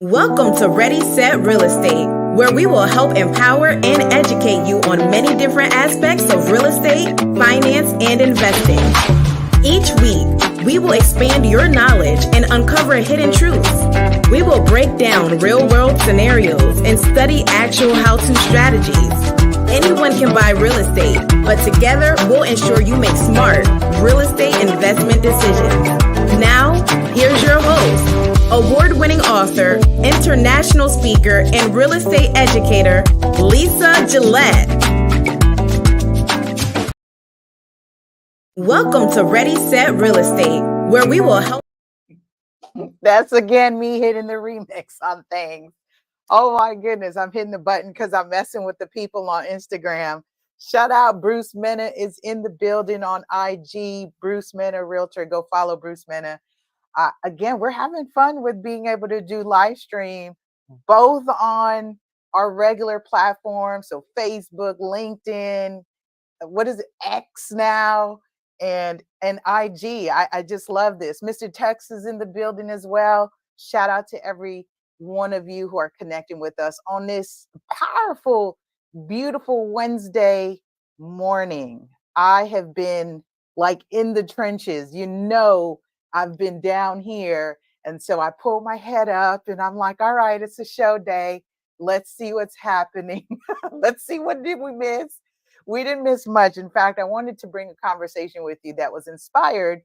Welcome to Ready, Set, Real Estate, where we will help empower and educate you on many different aspects of real estate, finance, and investing. Each week, we will expand your knowledge and uncover hidden truths. We will break down real-world scenarios and study actual how-to strategies. Anyone can buy real estate, but together we'll ensure you make smart real estate investment decisions. Now, here's your host, award-winning author, international speaker, and real estate educator, Lisa Gillett. Welcome to Ready, Set, Real Estate, where we will help. That's again me hitting the remix on things. Oh my goodness, I'm hitting the button because I'm messing with the people on Instagram. Shout out Bruce Mena is in the building on IG. Bruce Mena Realtor. Go follow Bruce Mena. Again, we're having fun with being able to do live stream both on our regular platforms, so Facebook, LinkedIn, what is it, X now, and IG. I just love this. Mr. Tex is in the building as well. Shout out to every one of you who are connecting with us on this powerful, beautiful Wednesday morning. I have been like in the trenches, I've been down here. And so I pull my head up and I'm like, all right, it's a show day. Let's see what's happening. Let's see, what did we miss? We didn't miss much. In fact, I wanted to bring a conversation with you that was inspired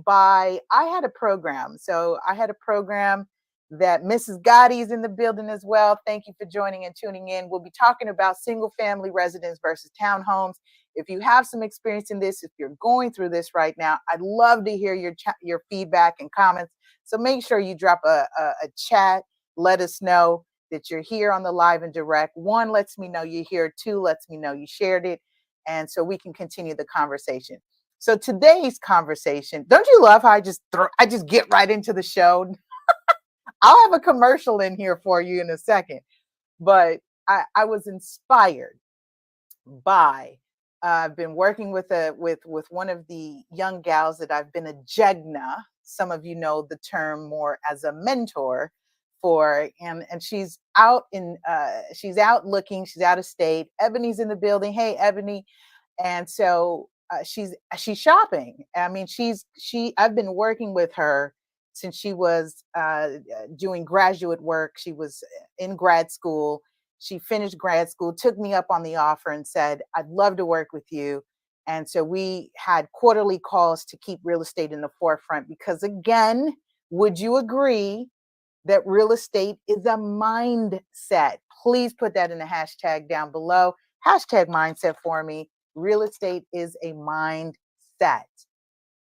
by, I had a program. So I had a program that Mrs. Gotti's in the building as well. Thank you for joining and tuning in. We'll be talking about single family residence versus townhomes. If you have some experience in this, if you're going through this right now, I'd love to hear your feedback and comments. So make sure you drop a chat. Let us know that you're here on the live and direct. 1 lets me know you're here. 2 lets me know you shared it. And so we can continue the conversation. So today's conversation, don't you love how I just get right into the show? I'll have a commercial in here for you in a second. But I was inspired by I've been working with one of the young gals that I've been a jegna. Some of you know the term more as a mentor for, and she's out looking, she's out of state. Ebony's in the building. Hey, Ebony. And so she's shopping. I mean, I've been working with her since she was doing graduate work. She was in grad school. She finished grad school, took me up on the offer and said, I'd love to work with you. And so we had quarterly calls to keep real estate in the forefront because, again, would you agree that real estate is a mindset? Please put that in the hashtag down below. Hashtag mindset for me. Real estate is a mindset.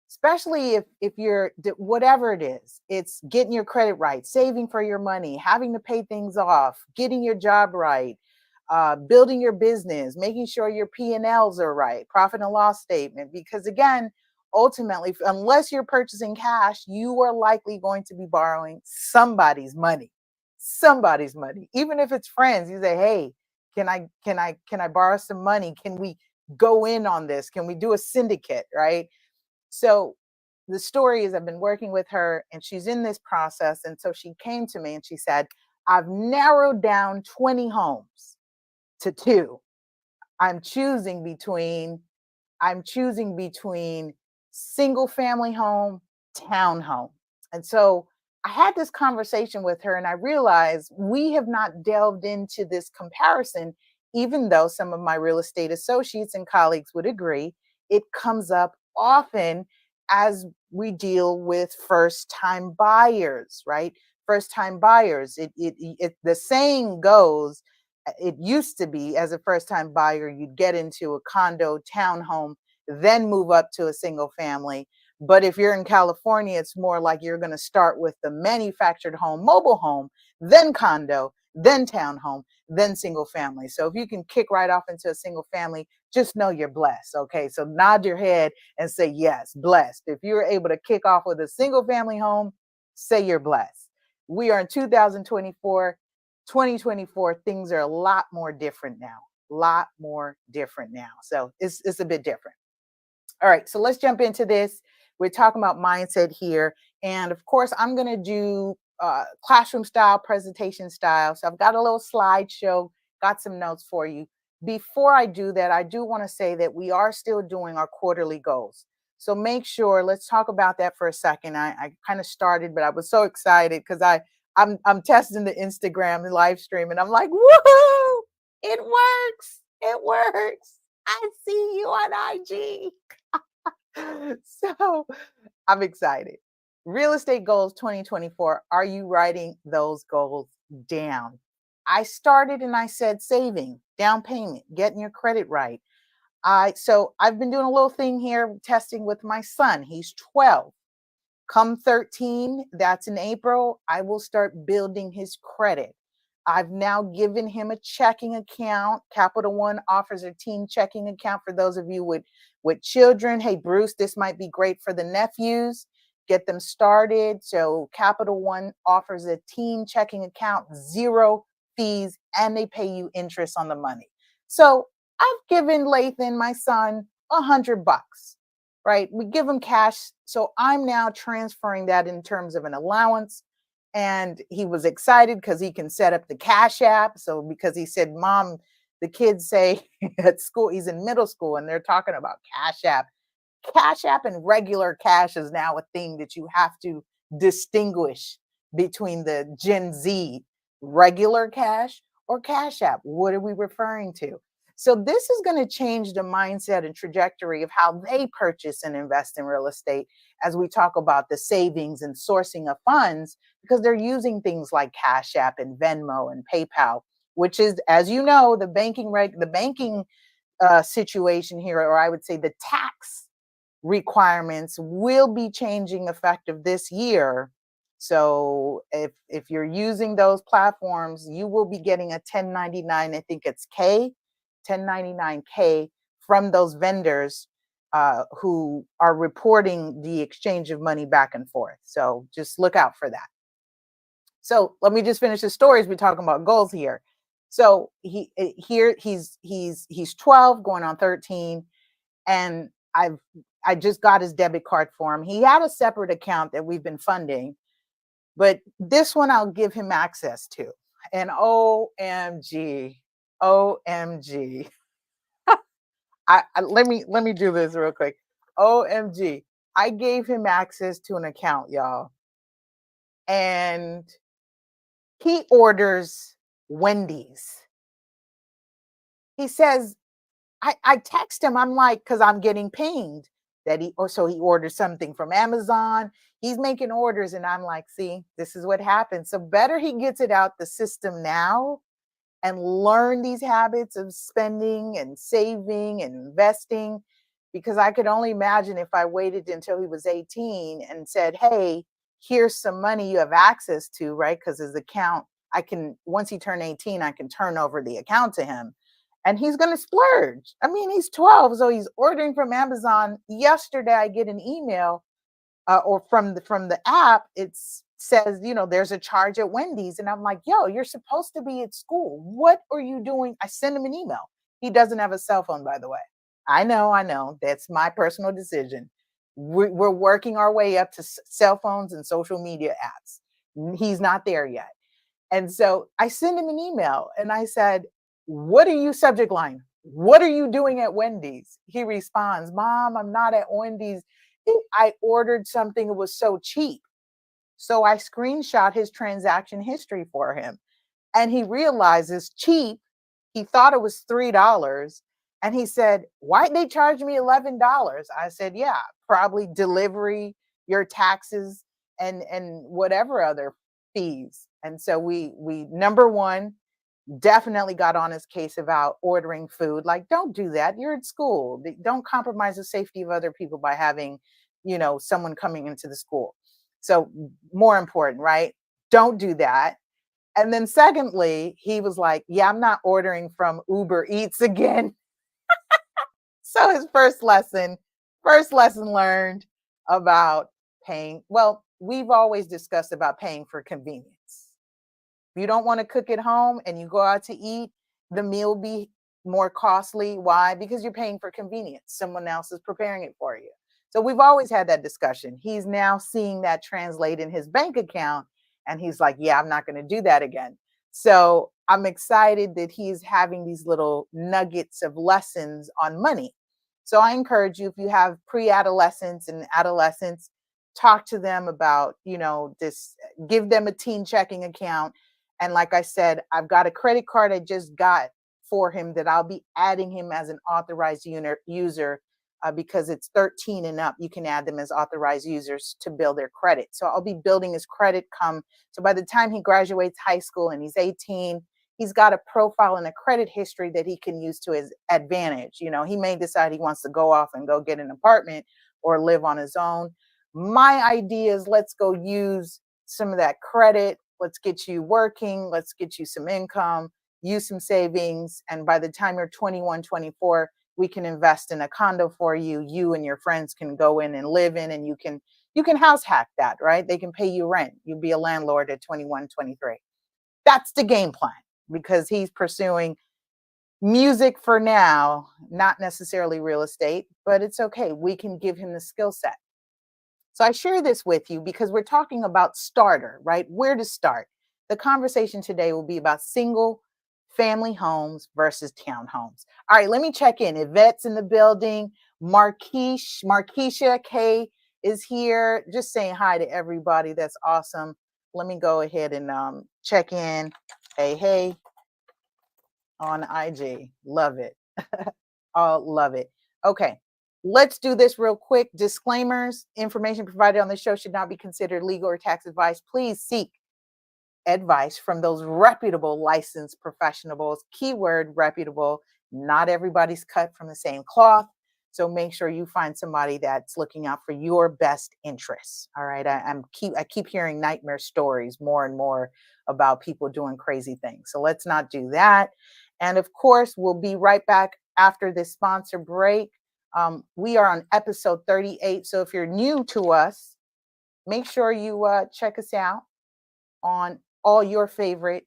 Especially if you're, whatever it is, it's getting your credit right, saving for your money, having to pay things off, getting your job right, building your business, making sure your P&Ls are right, profit and loss statement. Because again, ultimately, unless you're purchasing cash, you are likely going to be borrowing somebody's money. Even if it's friends, you say, hey, can I borrow some money? Can we go in on this? Can we do a syndicate, right? So the story is I've been working with her and she's in this process. And so she came to me and she said, I've narrowed down 20 homes to 2. I'm choosing between single family home, townhome. And so I had this conversation with her and I realized we have not delved into this comparison, even though some of my real estate associates and colleagues would agree. It comes up often as we deal with first-time buyers, right? First-time buyers. The saying goes, it used to be as a first-time buyer, you'd get into a condo, townhome, then move up to a single family. But if you're in California, it's more like you're going to start with the manufactured home, mobile home, then condo, then townhome, then single family. So if you can kick right off into a single family, just know you're blessed. Okay, so nod your head and say, yes, blessed. If you're able to kick off with a single family home, say you're blessed. We are in 2024, things are a lot more different now. So it's a bit different. All right, so let's jump into this. We're talking about mindset here. And of course, I'm going to do classroom style, presentation style. So I've got a little slideshow, got some notes for you. Before I do that, I do want to say that we are still doing our quarterly goals. So make sure, let's talk about that for a second. I kind of started, but I was so excited because I'm testing the Instagram live stream and I'm like, woohoo! It works. It works. I see you on IG. So I'm excited. Real estate goals 2024. Are you writing those goals down? I started and I said saving, down payment, getting your credit right. So I've been doing a little thing here testing with my son. He's 12. Come 13, that's in April, I will start building his credit. I've now given him a checking account. Capital One offers a teen checking account for those of you with children. Hey, Bruce, this might be great for the nephews. Get them started. So Capital One offers a teen checking account, 0 fees, and they pay you interest on the money. So I've given Lathan, my son, $100, right? We give him cash. So I'm now transferring that in terms of an allowance. And he was excited because he can set up the Cash App. So because he said, Mom, the kids say at school, he's in middle school and they're talking about Cash App. Cash App and regular cash is now a thing that you have to distinguish between the Gen Z regular cash or Cash App. What are we referring to? So this is going to change the mindset and trajectory of how they purchase and invest in real estate as we talk about the savings and sourcing of funds, because they're using things like Cash App and Venmo and PayPal, which is, as you know, the banking situation here, or I would say the tax requirements will be changing effective this year. So if you're using those platforms, you will be getting a 1099, I think it's 1099K from those vendors who are reporting the exchange of money back and forth. So just look out for that. So let me just finish the stories. We're talking about goals here. So he's 12 going on 13, and I just got his debit card for him. He had a separate account that we've been funding, but this one I'll give him access to. And OMG, let me do this real quick. OMG, I gave him access to an account, y'all, and he orders Wendy's. He says, I text him, I'm like, because I'm getting pinged that he orders something from Amazon. He's making orders, and I'm like, see, this is what happens. So better he gets it out the system now and learn these habits of spending and saving and investing, because I could only imagine if I waited until he was 18 and said, hey, here's some money you have access to, right? Because his account, once he turned 18, I can turn over the account to him. And he's going to splurge. I mean, he's 12, so he's ordering from Amazon. Yesterday, I get an email or from the app. It says, there's a charge at Wendy's. And I'm like, yo, you're supposed to be at school. What are you doing? I send him an email. He doesn't have a cell phone, by the way. I know. That's my personal decision. We're working our way up to cell phones and social media apps. He's not there yet. And so I send him an email and I said, what are you, subject line, what are you doing at Wendy's? He responds, Mom, I'm not at Wendy's. I ordered something, it was so cheap. So I screenshot his transaction history for him. And he realizes cheap, he thought it was $3. And he said, why'd they charge me $11? I said, yeah, probably delivery, your taxes, and whatever other fees. And so we number one, definitely got on his case about ordering food. Like, don't do that. You're at school. Don't compromise the safety of other people by having, someone coming into the school. So more important, right? Don't do that. And then secondly, he was like, yeah, I'm not ordering from Uber Eats again. So his first lesson learned about paying. Well, we've always discussed about paying for convenience. If you don't want to cook at home and you go out to eat, the meal will be more costly. Why? Because you're paying for convenience. Someone else is preparing it for you. So we've always had that discussion. He's now seeing that translate in his bank account. And he's like, yeah, I'm not going to do that again. So I'm excited that he's having these little nuggets of lessons on money. So I encourage you, if you have pre-adolescents and adolescents, talk to them about, this, give them a teen checking account. And like I said, I've got a credit card I just got for him that I'll be adding him as an authorized user, because it's 13 and up. You can add them as authorized users to build their credit. So I'll be building his credit so by the time he graduates high school and he's 18, he's got a profile and a credit history that he can use to his advantage. He may decide he wants to go off and go get an apartment or live on his own. My idea is, let's go use some of that credit. Let's get you working. Let's get you some income, use some savings. And by the time you're 21, 24, we can invest in a condo for you. You and your friends can go in and live in, and you can house hack that, right? They can pay you rent. You'll be a landlord at 21, 23. That's the game plan, because he's pursuing music for now, not necessarily real estate, but it's okay. We can give him the skill set. So I share this with you because we're talking about starter, right? Where to start. The conversation today will be about single family homes versus townhomes. All right, let me check in. Yvette's in the building. Markeisha K is here. Just saying hi to everybody. That's awesome. Let me go ahead and check in. Hey, on IG. Love it. Oh, love it. Okay. Let's do this real quick. Disclaimers. Information provided on this show should not be considered legal or tax advice. Please seek advice from those reputable licensed professionals. Keyword reputable. Not everybody's cut from the same cloth. So make sure you find somebody that's looking out for your best interests. All right. I keep hearing nightmare stories more and more about people doing crazy things. So let's not do that. And of course, we'll be right back after this sponsor break. We are on episode 38. So if you're new to us, make sure you check us out on all your favorite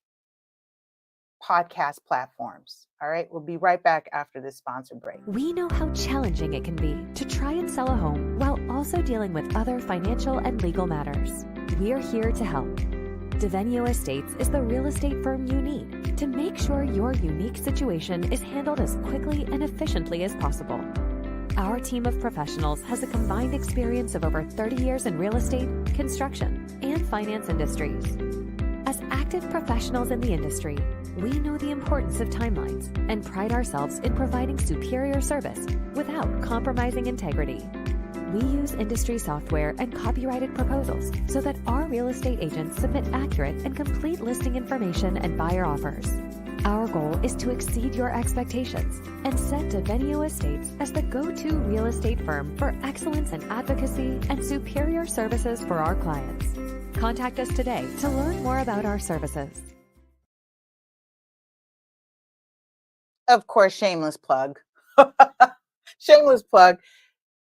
podcast platforms. All right, we'll be right back after this sponsor break. We know how challenging it can be to try and sell a home while also dealing with other financial and legal matters. We're here to help. Devenio Estates is the real estate firm you need to make sure your unique situation is handled as quickly and efficiently as possible. Our team of professionals has a combined experience of over 30 years in real estate, construction, and finance industries. As active professionals in the industry, we know the importance of timelines and pride ourselves in providing superior service without compromising integrity. We use industry software and copyrighted proposals so that our real estate agents submit accurate and complete listing information and buyer offers. Our goal is to exceed your expectations and set Devenio Estates as the go-to real estate firm for excellence in advocacy and superior services for our clients. Contact us today to learn more about our services. Of course, shameless plug. Shameless plug.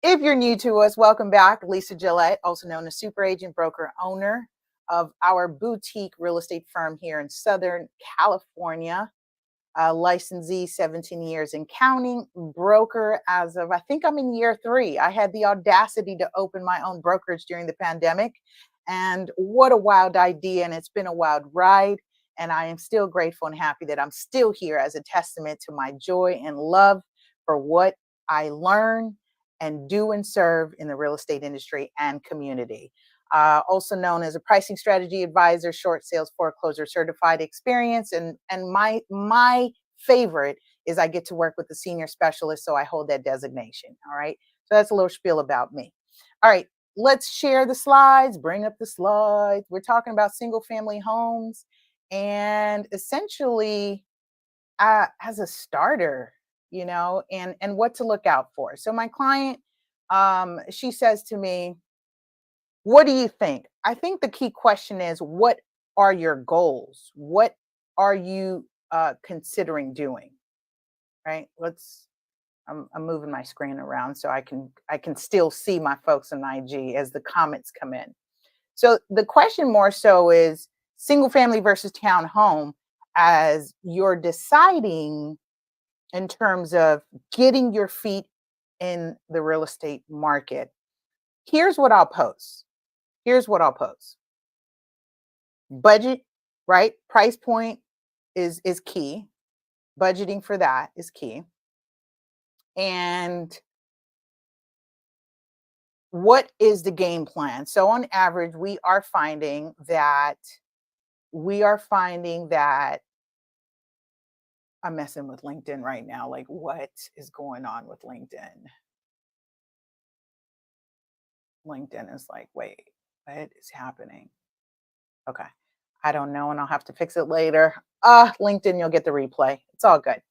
If you're new to us, welcome back. Lisa Gillett, also known as super agent, broker, owner of our boutique real estate firm here in Southern California. Licensee, 17 years and counting. Broker as of, I think I'm in year 3. I had the audacity to open my own brokerage during the pandemic. And what a wild idea. And it's been a wild ride. And I am still grateful and happy that I'm still here as a testament to my joy and love for what I learn and do and serve in the real estate industry and community. Also known as a pricing strategy advisor, short sales foreclosure certified experience. And my favorite is I get to work with the senior specialist, so I hold that designation. All right. So that's a little spiel about me. All right. Let's share the slides, bring up the slides. We're talking about single family homes and essentially as a starter, and what to look out for. So my client, she says to me, what do you think? I think the key question is, what are your goals? What are you considering doing? Right? I'm moving my screen around so I can still see my folks on IG as the comments come in. So the question more so is single family versus townhome, as you're deciding in terms of getting your feet in the real estate market. Here's what I'll post. Budget, right? Price point is key. Budgeting for that is key. And what is the game plan? So on average, we are finding that I'm messing with LinkedIn right now. Like, what is going on with LinkedIn? LinkedIn is like, wait, what is happening? Okay. I don't know, and I'll have to fix it later. LinkedIn, you'll get the replay. It's all good.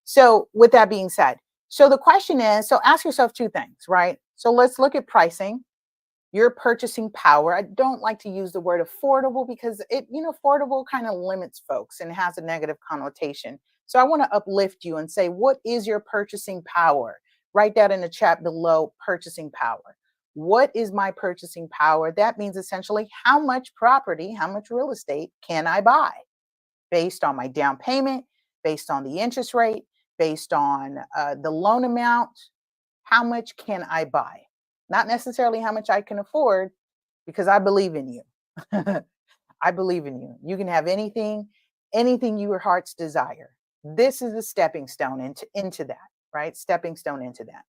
So with that being said, so the question is, so ask yourself two things, right? So let's look at pricing, your purchasing power. I don't like to use the word affordable because affordable kind of limits folks and has a negative connotation. So I want to uplift you and say, what is your purchasing power? Write that in the chat below, purchasing power. What is my purchasing power? That means essentially how much property, how much real estate can I buy based on my down payment, based on the interest rate, based on the loan amount. How much can I buy? Not necessarily how much I can afford, because I believe in you. I believe in you. You can have anything your heart's desire. This is a stepping stone into that, right? Stepping stone into that.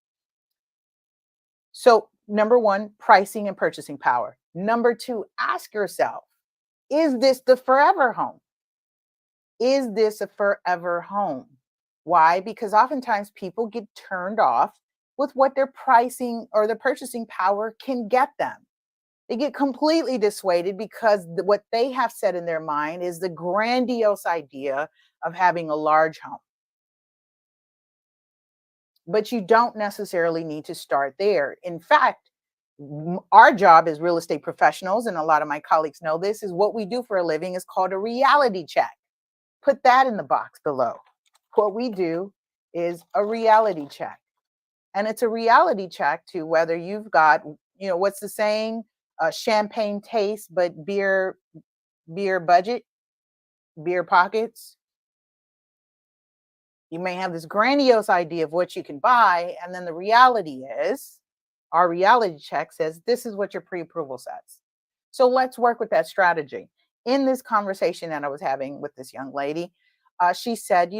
So, number one, pricing and purchasing power. Number two, ask yourself, is this the forever home? Is this a forever home? Why? Because oftentimes people get turned off with what their pricing or the purchasing power can get them. They get completely dissuaded because what they have set in their mind is the grandiose idea of having a large home. But you don't necessarily need to start there. In fact, our job as real estate professionals, and a lot of my colleagues know this, is what we do for a living is called a reality check. Put that in the box below. What we do is a reality check. And it's a reality check to whether you've got, what's the saying? Champagne taste, but beer budget, beer pockets. You may have this grandiose idea of what you can buy, and then the reality is, our reality check says this is what your pre-approval says. So let's work with that strategy. In this conversation that I was having with this young lady, she said,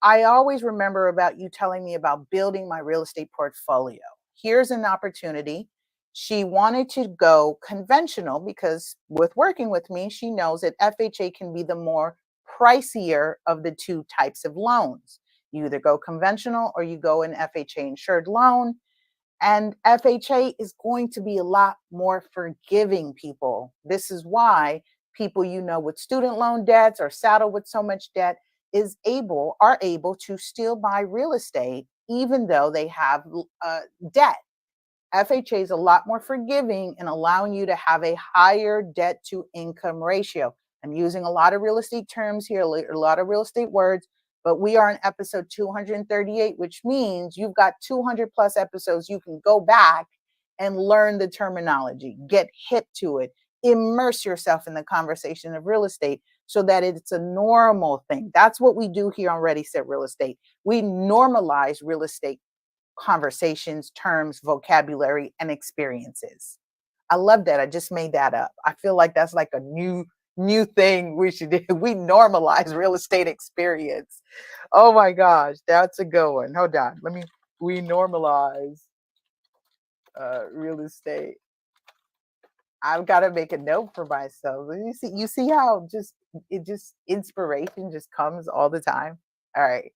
I always remember about you telling me about building my real estate portfolio. Here's an opportunity. She wanted to go conventional because with working with me, she knows that FHA can be the more pricier of the two types of loans. You either go conventional or you go an FHA insured loan. And FHA is going to be a lot more forgiving, people. This is why people with student loan debts or saddled with so much debt are able to still buy real estate even though they have debt. FHA is a lot more forgiving and allowing you to have a higher debt to income ratio. I'm using a lot of real estate terms here, a lot of real estate words, but we are in episode 238, which means you've got 200 plus episodes. You can go back and learn the terminology, get hip to it, immerse yourself in the conversation of real estate so that it's a normal thing. That's what we do here on Ready, Set, Real Estate. We normalize real estate conversations, terms, vocabulary, and experiences. I love that. I just made that up. I feel like that's like a new thing we should do. We normalize real estate experience. Oh my gosh, that's a good one. Hold on. We normalize real estate. I've got to make a note for myself. You see how inspiration just comes all the time. All right.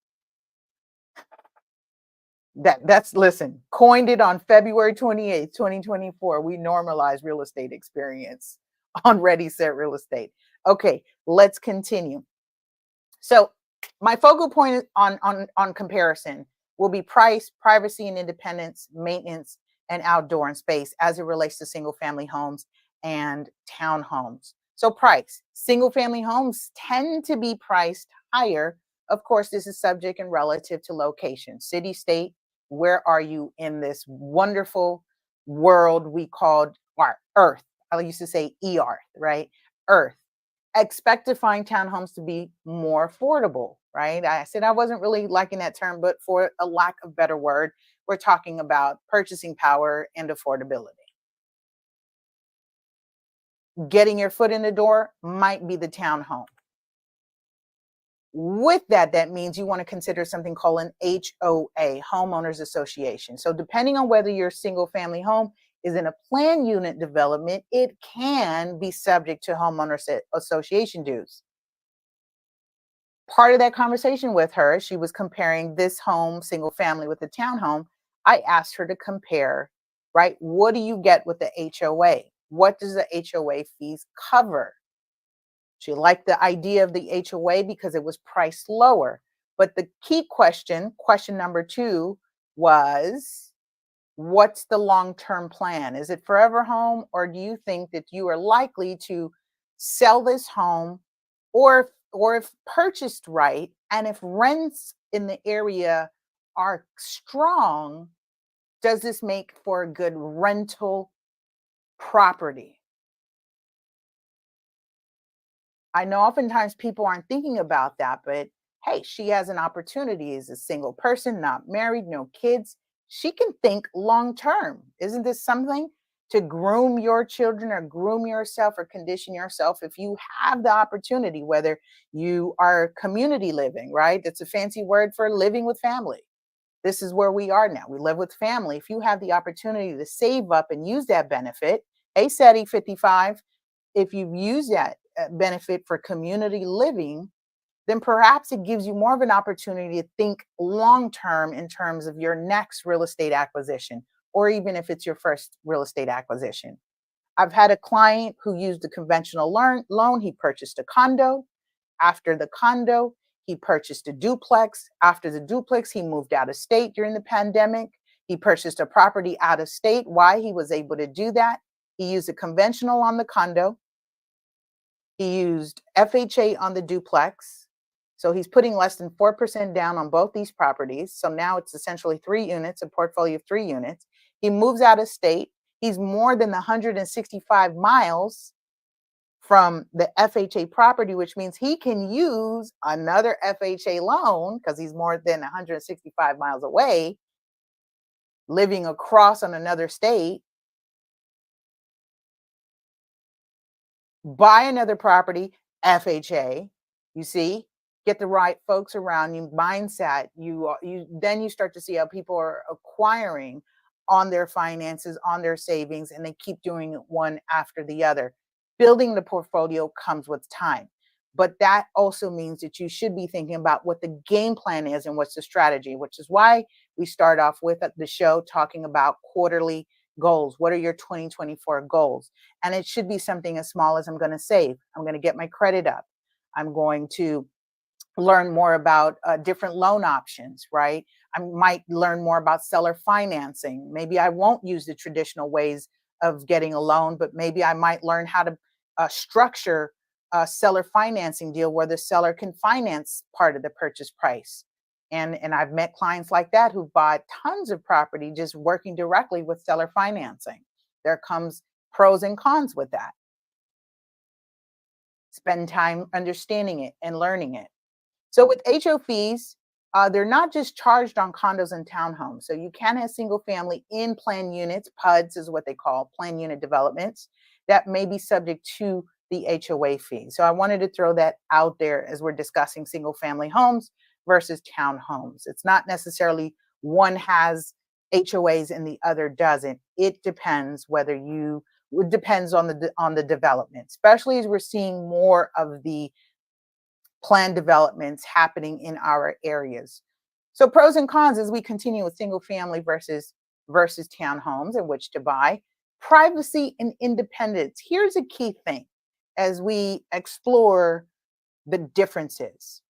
Listen, coined it on February 28th, 2024. We normalize real estate experience on Ready, Set, Real Estate. Okay, let's continue. So my focal point on comparison will be price, privacy and independence, maintenance, and outdoor and space as it relates to single family homes and townhomes. So price, single family homes tend to be priced higher. Of course, this is subject and relative to location, city, state. Where are you in this wonderful world we called our Earth? I used to say Earth, right? Earth. Expect to find townhomes to be more affordable, right? I said I wasn't really liking that term, but for a lack of better word, we're talking about purchasing power and affordability. getting your foot in the door might be the townhome. With that, that means you want to consider something called an HOA, homeowners association. So depending on whether your single family home is in a planned unit development, it can be subject to homeowners association dues. Part of that conversation with her, she was comparing this home, single family, with the townhome. I asked her to compare, right? What do you get with the HOA? What does the HOA fees cover? She liked the idea of the HOA because it was priced lower. But the key question number 2, was what's the long-term plan? Is it forever home, or do you think that you are likely to sell this home, or if purchased right, and if rents in the area are strong, does this make for a good rental property? I know oftentimes people aren't thinking about that, but hey, she has an opportunity as a single person, not married, no kids. She can think long term. Isn't this something to groom your children or groom yourself or condition yourself if you have the opportunity, whether you are community living, right? That's a fancy word for living with family. This is where we are now. We live with family. If you have the opportunity to save up and use that benefit, hey, SETI 55, if you use that benefit for community living, then perhaps it gives you more of an opportunity to think long term in terms of your next real estate acquisition, or even if it's your first real estate acquisition. I've had a client who used a conventional loan. He purchased a condo. After the condo, he purchased a duplex. After the duplex, he moved out of state during the pandemic. He purchased a property out of state. Why? He was able to do that. He used a conventional on the condo. He used FHA on the duplex. So he's putting less than 4% down on both these properties. So now it's essentially 3 units, a portfolio of 3 units. He moves out of state. He's more than 165 miles from the FHA property, which means he can use another FHA loan because he's more than 165 miles away, living across on another state. Buy another property, FHA, you see, get the right folks around you, mindset. Then you start to see how people are acquiring on their finances, on their savings, and they keep doing it one after the other. Building the portfolio comes with time, but that also means that you should be thinking about what the game plan is and what's the strategy, which is why we start off with the show talking about quarterly goals. What are your 2024 goals? And it should be something as small as I'm going to save. I'm going to get my credit up. I'm going to learn more about different loan options, right? I might learn more about seller financing. Maybe I won't use the traditional ways of getting a loan, but maybe I might learn how to structure a seller financing deal where the seller can finance part of the purchase price. And I've met clients like that who bought tons of property just working directly with seller financing. There comes pros and cons with that. Spend time understanding it and learning it. So with HO fees, they're not just charged on condos and townhomes. So you can have single family in planned units, PUDs is what they call, planned unit developments, that may be subject to the HOA fee. So I wanted to throw that out there as we're discussing single family homes versus townhomes. It's not necessarily one has HOAs and the other doesn't. It depends it depends on the development, especially as we're seeing more of the planned developments happening in our areas. So pros and cons as we continue with single family versus townhomes and which to buy. Privacy and independence. Here's a key thing as we explore the differences.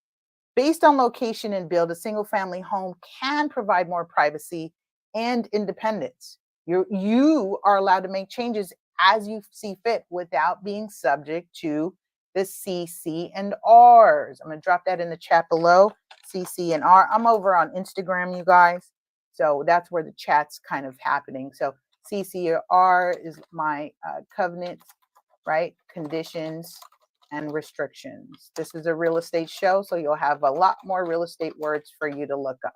Based on location and build, a single family home can provide more privacy and independence. You are allowed to make changes as you see fit without being subject to the CC and Rs. I'm going to drop that in the chat below, CC and R. I'm over on Instagram, you guys. So that's where the chat's kind of happening. So CC or R is my covenants, right? Conditions and restrictions. This is a real estate show, so you'll have a lot more real estate words for you to look up.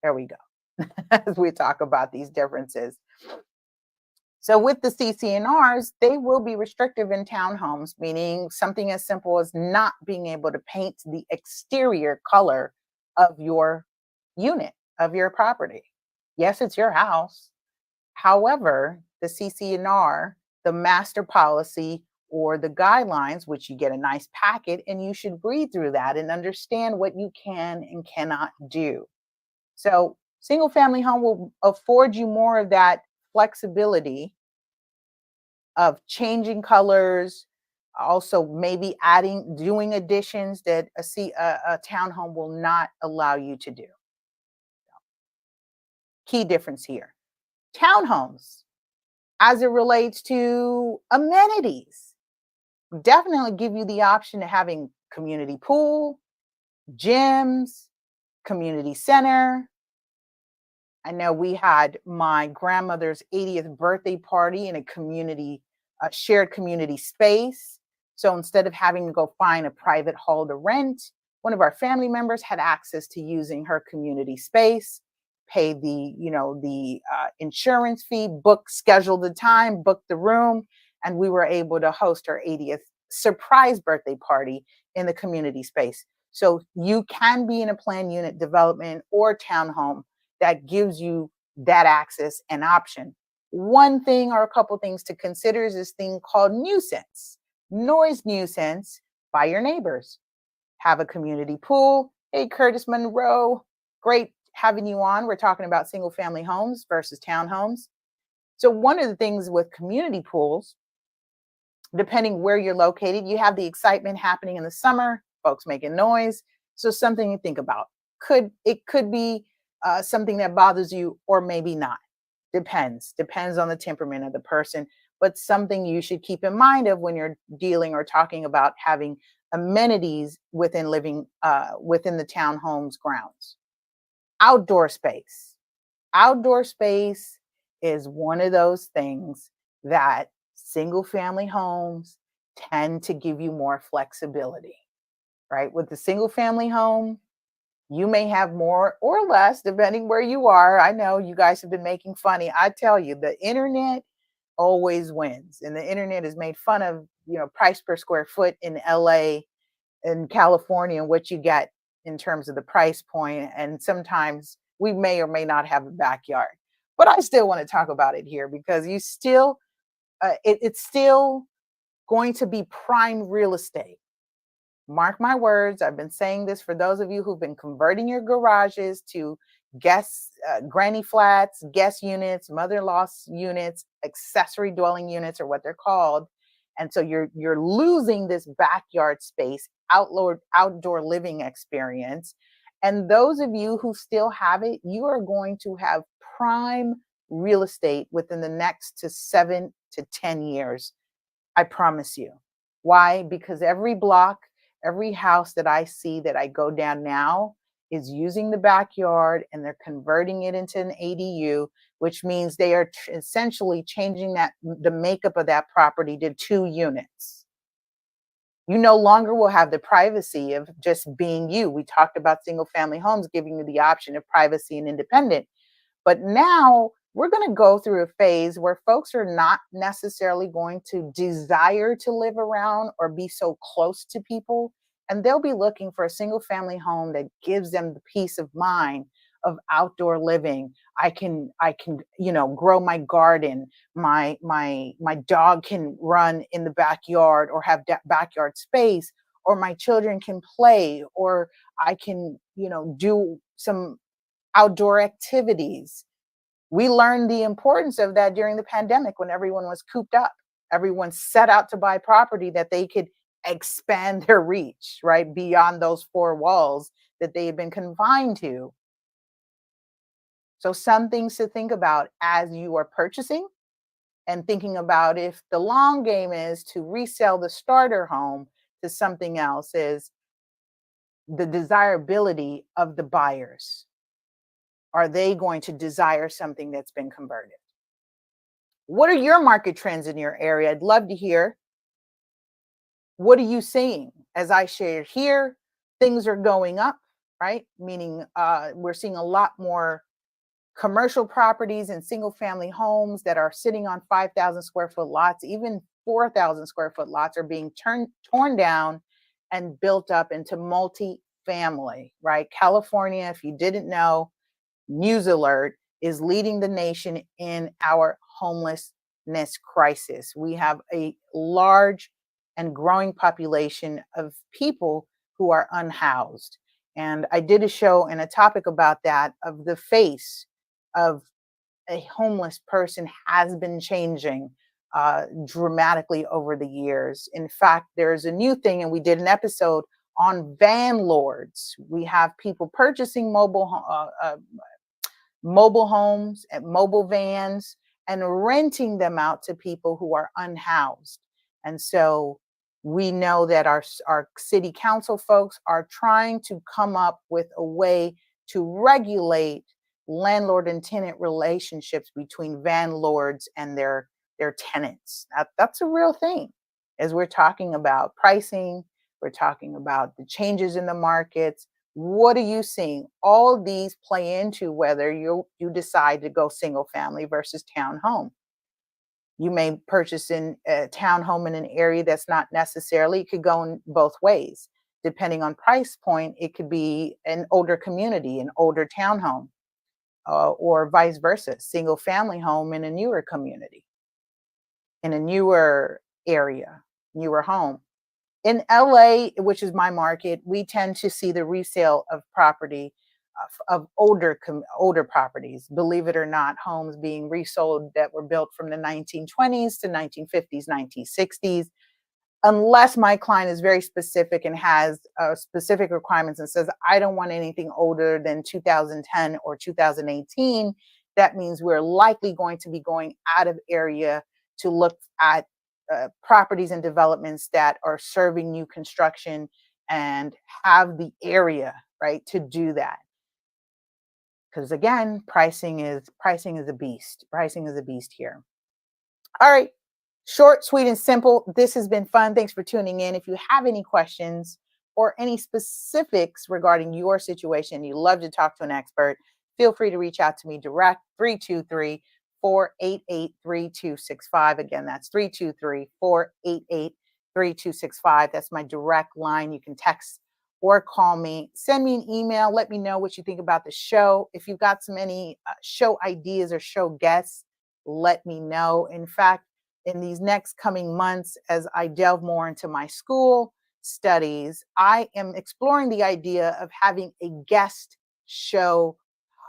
There we go. As we talk about these differences. So with the CCNRs, they will be restrictive in townhomes, meaning something as simple as not being able to paint the exterior color of your unit, of your property. Yes, it's your house. However, the CCNR, the master policy, or the guidelines, which you get a nice packet, and you should read through that and understand what you can and cannot do. So single family home will afford you more of that flexibility of changing colors, also maybe doing additions that a townhome will not allow you to do. Key difference here. Townhomes, as it relates to amenities, definitely give you the option of having community pool, gyms, community center. I know we had my grandmother's 80th birthday party in a shared community space. So instead of having to go find a private hall to rent, one of our family members had access to using her community space, pay the insurance fee, schedule the time, book the room, and we were able to host her 80th surprise birthday party in the community space. So you can be in a planned unit development or townhome that gives you that access and option. One thing or a couple things to consider is this thing called noise nuisance by your neighbors. Have a community pool. Hey, Curtis Monroe, great having you on. We're talking about single family homes versus townhomes. So one of the things with community pools, depending where you're located, you have the excitement happening in the summer, folks making noise. So something to think about. It could be something that bothers you, or maybe not. Depends on the temperament of the person, but something you should keep in mind of when you're dealing or talking about having amenities within within the townhome's grounds. Outdoor space. Outdoor space is one of those things that single family homes tend to give you more flexibility, right? With the single family home, you may have more or less, depending where you are. I know you guys have been making funny. I tell you, the internet always wins. And the internet is made fun of, price per square foot in LA and California and what you get in terms of the price point. And sometimes we may or may not have a backyard. But I still want to talk about it here because it's still going to be prime real estate. Mark my words, I've been saying this for those of you who've been converting your garages to granny flats, guest units, mother-in-law units, accessory dwelling units, or what they're called. And so you're losing this backyard space, outdoor living experience. And those of you who still have it, you are going to have prime real estate within the next 7 to 10 years. I promise you. Why? Because every block, every house that I see that I go down now is using the backyard and they're converting it into an ADU, which means they are essentially changing the makeup of that property to 2 units. You no longer will have the privacy of just being you. We talked about single family homes giving you the option of privacy and independent. But now we're going to go through a phase where folks are not necessarily going to desire to live around or be so close to people. And they'll be looking for a single family home that gives them the peace of mind of outdoor living. I can, grow my garden. My dog can run in the backyard or have backyard space, or my children can play, or I can, do some outdoor activities. We learned the importance of that during the pandemic when everyone was cooped up. Everyone set out to buy property that they could expand their reach, right, beyond those 4 walls that they had been confined to. So some things to think about as you are purchasing, and thinking about if the long game is to resell the starter home to something else, is the desirability of the buyers. Are they going to desire something that's been converted? What are your market trends in your area? I'd love to hear. What are you seeing? As I shared here, things are going up, right? Meaning we're seeing a lot more commercial properties and single family homes that are sitting on 5,000 square foot lots, even 4,000 square foot lots, are being torn down and built up into multi-family, right? California, if you didn't know, news alert, is leading the nation in our homelessness crisis. We have a large and growing population of people who are unhoused. And I did a show and a topic about that, of the face of a homeless person has been changing dramatically over the years. In fact, there's a new thing, and we did an episode on van lords. We have people purchasing mobile homes and mobile vans and renting them out to people who are unhoused. And so we know that our city council folks are trying to come up with a way to regulate landlord and tenant relationships between van lords and their tenants. That's a real thing. As we're talking about pricing, we're talking about the changes in the markets. What are you seeing? All these play into whether you decide to go single family versus townhome. You may purchase a townhome in an area that's not necessarily, it could go in both ways. Depending on price point, it could be an older community, an older townhome, or vice versa, single family home in a newer community, in a newer area, newer home. In LA, which is my market, we tend to see the resale of property, of older properties, believe it or not, homes being resold that were built from the 1920s to 1950s, 1960s. Unless my client is very specific and has specific requirements and says, I don't want anything older than 2010 or 2018, that means we're likely going to be going out of area to look at properties and developments that are serving new construction and have the area, right, to do that. Because again, pricing is a beast. Pricing is a beast here. All right. Short, sweet, and simple. This has been fun. Thanks for tuning in. If you have any questions or any specifics regarding your situation, you love to talk to an expert, feel free to reach out to me direct, 323-488-3265. Again, that's 323-488-3265. That's my direct line. You can text or call me, send me an email, let me know what you think about the show. If you've got any show ideas or show guests, let me know. In fact, in these next coming months, as I delve more into my school studies, I am exploring the idea of having a guest show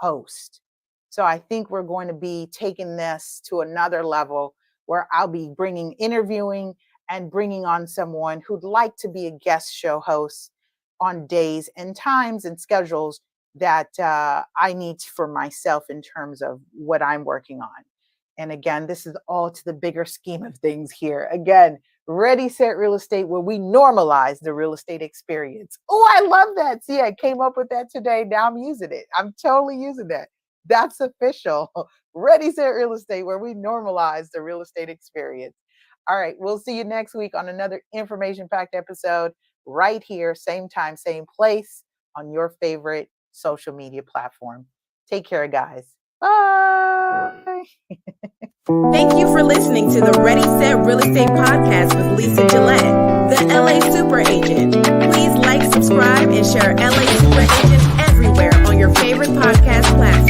host. So I think we're going to be taking this to another level where I'll be interviewing and bringing on someone who'd like to be a guest show host on days and times and schedules that I need for myself in terms of what I'm working on. And again, this is all to the bigger scheme of things here. Again, Ready, Set Real Estate, where we normalize the real estate experience. Oh, I love that. See, I came up with that today. Now I'm using it. I'm totally using that. That's official. Ready, Set Real Estate, where we normalize the real estate experience. All right, we'll see you next week on another information-packed episode right here, same time, same place on your favorite social media platform. Take care, guys. Bye. Thank you for listening to the Ready, Set Real Estate Podcast with Lisa Gillett, the LA Super Agent. Please like, subscribe, and share LA Super Agent everywhere on your favorite podcast platform.